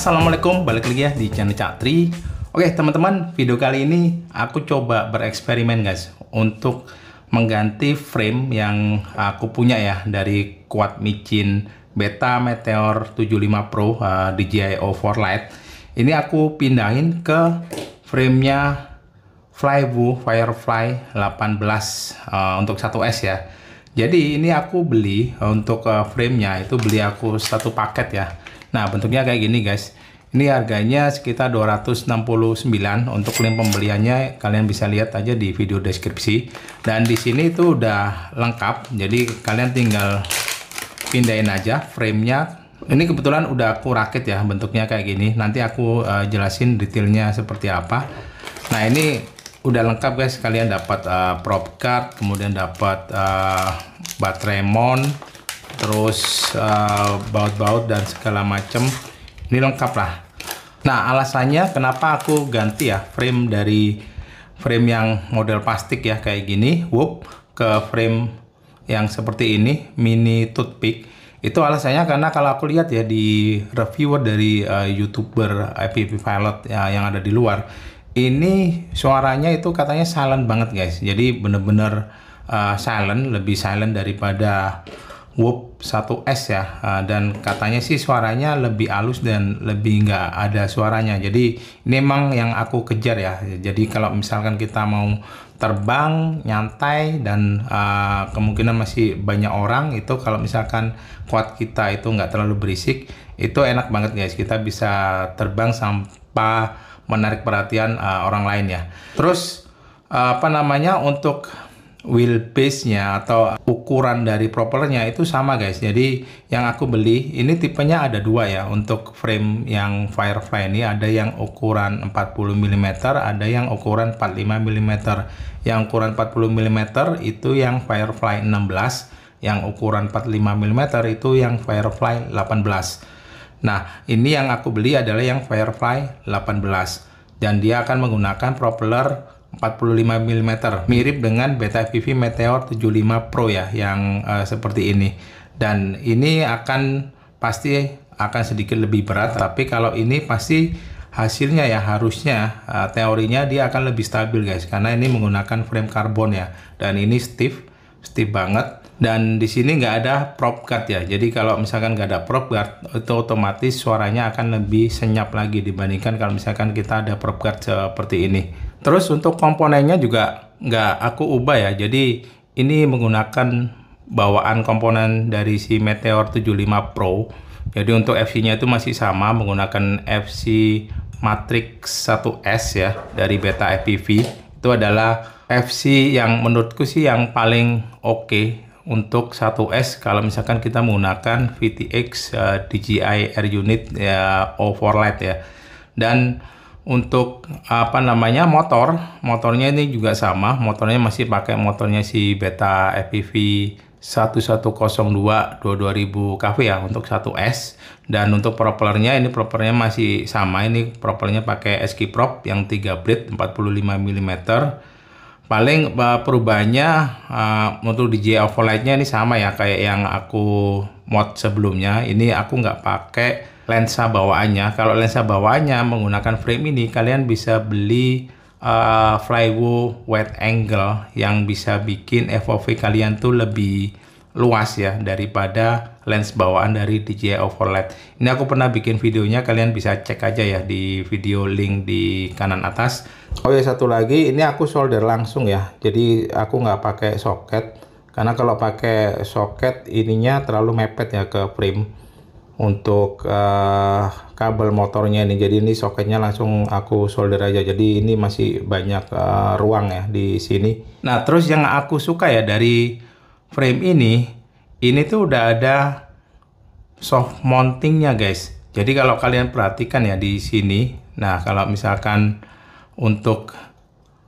Assalamualaikum, balik lagi ya di channel Cak Tri. Oke teman-teman, video kali ini aku coba bereksperimen guys untuk mengganti frame yang aku punya ya dari Quad Michin Beta Meteor 75 Pro DJI O4 Lite. Ini aku pindahin ke framenya Flywu Firefly 18 untuk 1S ya. Jadi ini aku beli untuk framenya itu beli aku satu paket ya. Nah bentuknya kayak gini guys. Ini harganya sekitar 269. Untuk link pembeliannya kalian bisa lihat aja di video deskripsi. Dan di sini itu udah lengkap. Jadi kalian tinggal pindahin aja framenya. Ini kebetulan udah aku rakit ya, bentuknya kayak gini. Nanti aku jelasin detailnya seperti apa. Nah ini udah lengkap guys. Kalian dapat prop guard, kemudian dapat baterai mount, terus baut-baut dan segala macam. Ini lengkap lah. Nah alasannya kenapa aku ganti ya frame dari frame yang model plastik ya kayak gini ke frame yang seperti ini mini toothpick. Itu alasannya karena kalau aku lihat ya di reviewer dari YouTuber FPV pilot ya, yang ada di luar, ini suaranya itu katanya silent banget guys. Jadi bener-bener silent, lebih silent daripada Whoop 1S ya, dan katanya sih suaranya lebih halus dan lebih nggak ada suaranya. Jadi ini memang yang aku kejar ya. Jadi kalau misalkan kita mau terbang nyantai dan kemungkinan masih banyak orang, itu kalau misalkan quad kita itu nggak terlalu berisik, itu enak banget guys. Kita bisa terbang tanpa menarik perhatian orang lain ya. Terus untuk wheelbase-nya atau ukuran dari propellernya itu sama guys. Jadi yang aku beli ini tipenya ada dua ya. Untuk frame yang Firefly ini ada yang ukuran 40 mm, ada yang ukuran 45 mm. Yang ukuran 40 mm itu yang Firefly 16, yang ukuran 45 mm itu yang Firefly 18. Nah ini yang aku beli adalah yang Firefly 18 dan dia akan menggunakan propeller 45 mm, mirip dengan Beta FPV Meteor 75 Pro ya, yang seperti ini. Dan ini pasti akan sedikit lebih berat, tapi kalau ini pasti hasilnya ya harusnya teorinya dia akan lebih stabil guys, karena ini menggunakan frame karbon ya, dan ini stiff banget. Dan di sini nggak ada prop guard ya, jadi kalau misalkan nggak ada prop guard itu otomatis suaranya akan lebih senyap lagi dibandingkan kalau misalkan kita ada prop guard seperti ini. Terus untuk komponennya juga nggak aku ubah ya, jadi ini menggunakan bawaan komponen dari si Meteor 75 Pro. Jadi untuk FC-nya itu masih sama, menggunakan FC Matrix 1S ya dari Beta FPV. Itu adalah FC yang menurutku sih yang paling oke untuk 1S kalau misalkan kita menggunakan VTX DJI Air Unit ya, O4 Lite ya. Dan untuk motornya ini juga sama, motornya masih pakai motornya si Beta FPV 1102 2000 kV ya untuk 1S. Dan untuk propellernya ini masih sama, ini propellernya pakai SK Prop yang 3 blade 45 mm. Paling perubahannya untuk DJI O4 Lite-nya ini sama ya kayak yang aku mod sebelumnya. Ini aku nggak pakai lensa bawaannya. Kalau lensa bawaannya menggunakan frame ini, kalian bisa beli Flywu wide angle yang bisa bikin FOV kalian tuh lebih luas ya daripada lens bawaan dari DJI O4 Lite. Ini aku pernah bikin videonya, kalian bisa cek aja ya di video link di kanan atas. Oh ya satu lagi, ini aku solder langsung ya, jadi aku nggak pakai soket, karena kalau pakai soket ininya terlalu mepet ya ke frame untuk kabel motornya ini. Jadi ini soketnya langsung aku solder aja, jadi ini masih banyak ruang ya di sini. Nah terus yang aku suka ya dari frame ini tuh udah ada soft mountingnya guys. Jadi kalau kalian perhatikan ya di sini, nah kalau misalkan untuk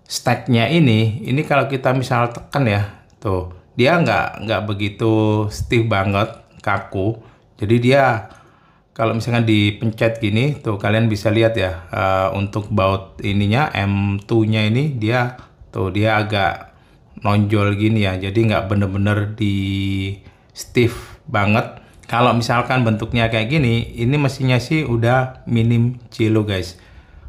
stacknya ini kalau kita misal tekan ya, tuh dia nggak begitu stiff banget, kaku. Jadi dia kalau misalkan dipencet gini tuh kalian bisa lihat ya, untuk baut ininya M2-nya ini dia agak nonjol gini ya, jadi nggak bener-bener di stiff banget Kalau misalkan bentuknya kayak gini, ini mesinnya sih udah minim cilo guys.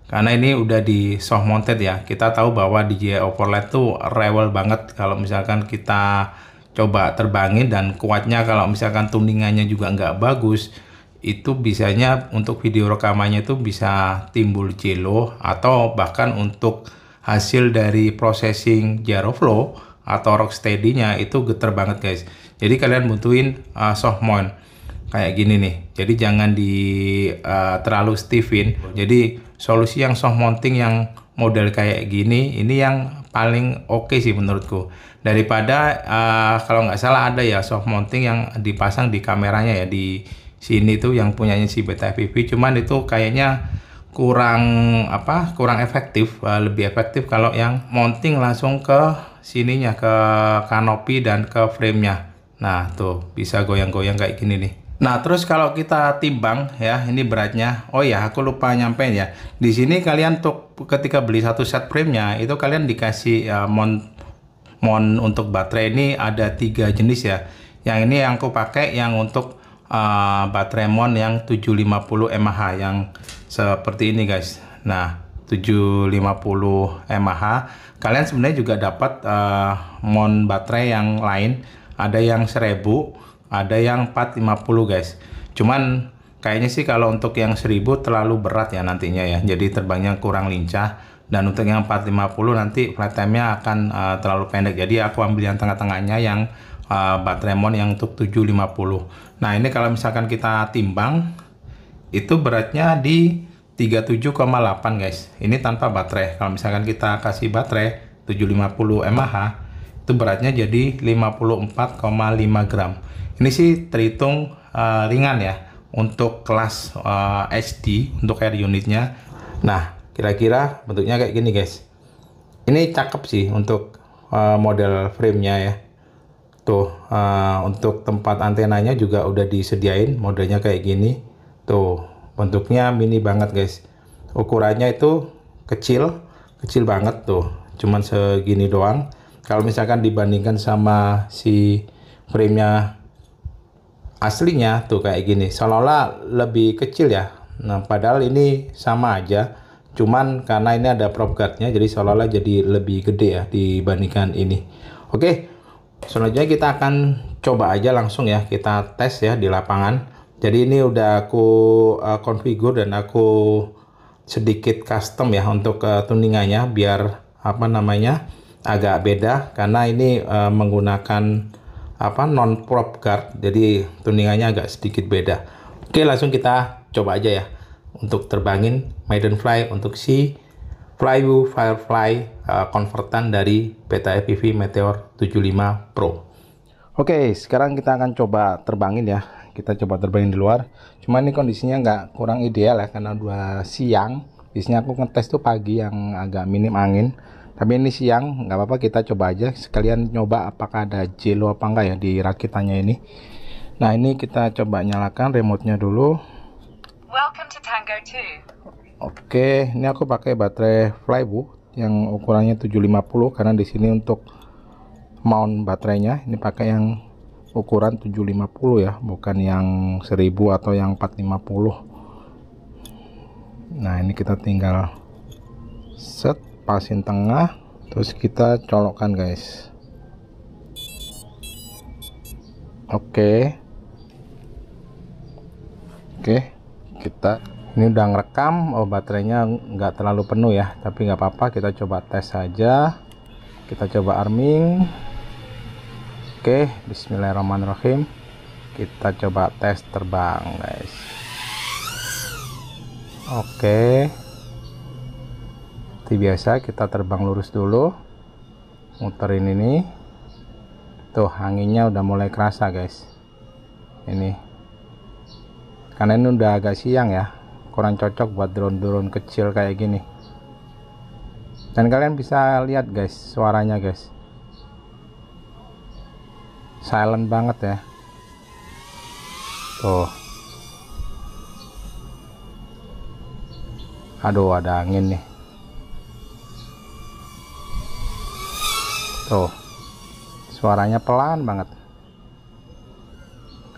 Karena ini udah di soft mounted ya. Kita tahu bahwa DJI Overland tuh rewel banget kalau misalkan kita coba terbangin, dan kuatnya kalau misalkan tuningannya juga nggak bagus, itu bisanya untuk video rekamannya itu bisa timbul cilo, atau bahkan untuk hasil dari processing gyroflow atau rocksteady-nya itu geter banget guys. Jadi kalian butuhin soft mount kayak gini nih. Jadi jangan terlalu stiffin. Jadi solusi yang soft mounting yang model kayak gini ini yang paling oke sih menurutku. Daripada kalau nggak salah ada ya soft mounting yang dipasang di kameranya ya, di sini tuh yang punyanya si Beta FPV, cuman itu kayaknya kurang efektif. Lebih efektif kalau yang mounting langsung ke sininya, ke kanopi dan ke frame-nya. Nah tuh bisa goyang-goyang kayak gini nih. Nah terus kalau kita timbang ya, ini beratnya. Oh ya, aku lupa nyampein ya, di sini kalian tuh ketika beli satu set frame-nya itu kalian dikasih mount untuk baterai. Ini ada 3 jenis ya. Yang ini yang aku pakai yang untuk baterai mount yang 750 mAh yang seperti ini guys. Nah 750 mAh kalian sebenarnya juga dapat mount baterai yang lain, ada yang 1000, ada yang 450 guys. Cuman kayaknya sih kalau untuk yang 1000 terlalu berat ya nantinya ya, jadi terbangnya kurang lincah. Dan untuk yang 450 nanti flight time-nya akan terlalu pendek. Jadi aku ambil yang tengah-tengahnya yang baterai mount yang untuk 750. Nah ini kalau misalkan kita timbang itu beratnya di 37,8 guys. Ini tanpa baterai. Kalau misalkan kita kasih baterai 750 mAh itu beratnya jadi 54,5 gram. Ini sih terhitung ringan ya untuk kelas HD untuk air unitnya. Nah kira-kira bentuknya kayak gini guys. Ini cakep sih untuk model framenya ya. Tuh untuk tempat antenanya juga udah disediain modelnya kayak gini. Tuh bentuknya mini banget guys. Ukurannya itu kecil banget tuh. Cuman segini doang. Kalau misalkan dibandingkan sama si framenya aslinya tuh kayak gini, seolah-olah lebih kecil ya. Nah padahal ini sama aja, cuman karena ini ada prop guardnya jadi seolah-olah jadi lebih gede ya dibandingkan ini. Oke, selanjutnya kita akan coba aja langsung ya, kita tes ya di lapangan. Jadi ini udah aku configure dan aku sedikit custom ya untuk tuningannya biar agak beda, karena ini menggunakan non prop guard, jadi tuningannya agak sedikit beda. Oke, langsung kita coba aja ya untuk terbangin maiden fly untuk si Flywoo Firefly konvertan dari Beta FPV Meteor 75 Pro. Oke, sekarang kita akan coba terbangin ya. Kita coba terbangin di luar. Cuma ini kondisinya kurang ideal ya karena udah siang. Biasanya aku ngetes tuh pagi yang agak minim angin. Tapi ini siang, nggak apa-apa, kita coba aja sekalian nyoba apakah ada jelo apa enggak ya di rakitannya ini. Nah ini kita coba nyalakan remote-nya dulu. Welcome to Tango 2. Oke, ini aku pakai baterai Flywoo yang ukurannya 750 karena di sini untuk mount baterainya ini pakai yang ukuran 750 ya, bukan yang 1000 atau yang 450. Nah ini kita tinggal set, pasin tengah, terus kita colokkan guys. Oke, kita ini udah ngerekam. Oh baterainya nggak terlalu penuh ya, tapi nggak apa-apa, kita coba tes saja. Kita coba arming. Oke, bismillahirrahmanirrahim. Kita coba tes terbang guys. Oke, seperti biasa kita terbang lurus dulu, muterin ini. Tuh anginnya udah mulai kerasa guys. Ini karena ini udah agak siang ya, kurang cocok buat drone-drone kecil kayak gini. Dan kalian bisa lihat guys suaranya guys, silent banget ya. Tuh, aduh ada angin nih. Tuh suaranya pelan banget.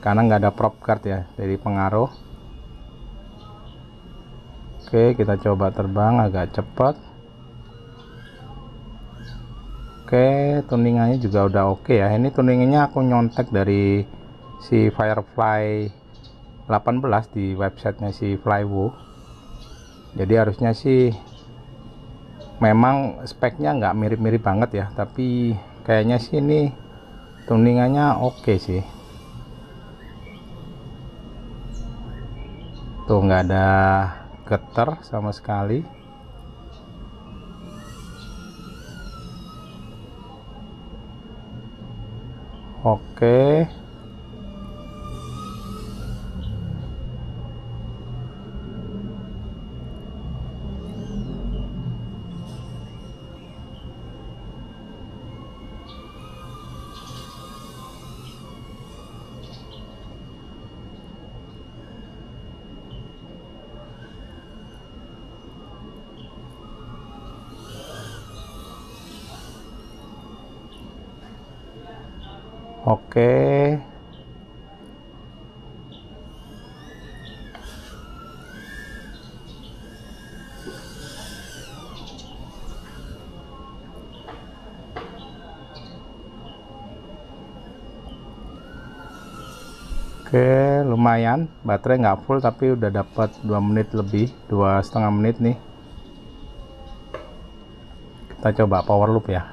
karena nggak ada prop guard ya, jadi pengaruh. Oke, kita coba terbang agak cepat. Oke, tuningannya juga udah oke ya. Ini tuningannya aku nyontek dari si Firefly 18 di websitenya si Flywoo. Jadi harusnya sih memang speknya nggak mirip-mirip banget ya, tapi kayaknya sih ini tuningannya oke sih. Tuh nggak ada getar sama sekali. Oke. Oke. Oke, lumayan, baterai nggak full tapi udah dapat 2 menit lebih, 2,5 menit nih. Kita coba power loop ya.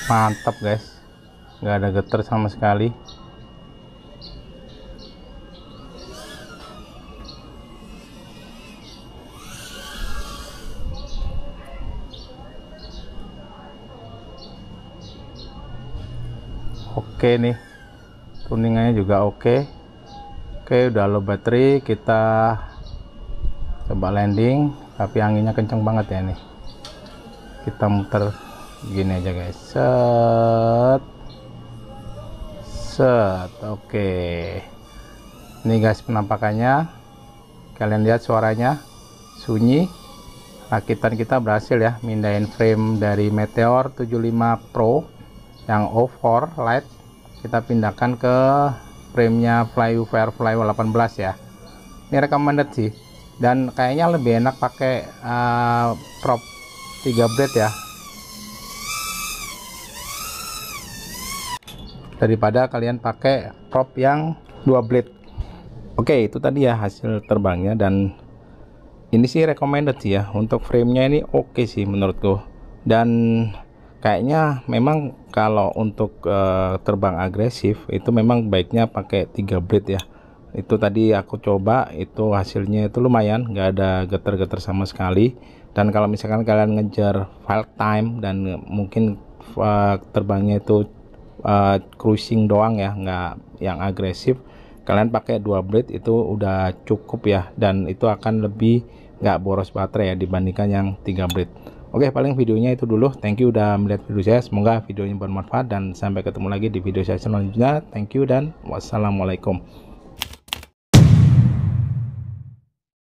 Mantap guys, nggak ada getar sama sekali. Oke nih, tuningannya juga oke. Oke, udah low baterai, kita coba landing, tapi anginnya kenceng banget ya nih. Kita muter gini aja guys, set set. Oke, ini guys penampakannya, kalian lihat suaranya sunyi. Rakitan kita berhasil ya mindahin frame dari Meteor 75 Pro yang O4 Lite, kita pindahkan ke framenya Firefly 18 ya. Ini recommended sih, dan kayaknya lebih enak pakai prop 3 blade ya, daripada kalian pakai prop yang 2 blade. Oke, itu tadi ya hasil terbangnya, dan ini sih recommended sih ya. Untuk framenya ini oke sih menurutku, dan kayaknya memang kalau untuk terbang agresif itu memang baiknya pakai 3 blade ya. Itu tadi aku coba, itu hasilnya itu lumayan, nggak ada getar-getar sama sekali. Dan kalau misalkan kalian ngejar file time dan mungkin terbangnya itu cruising doang ya, nggak yang agresif, kalian pakai 2 blade itu udah cukup ya, dan itu akan lebih nggak boros baterai ya dibandingkan yang 3 blade. Oke, paling videonya itu dulu. Thank you udah melihat video saya, semoga videonya bermanfaat, dan sampai ketemu lagi di video saya selanjutnya. Thank you dan wassalamualaikum.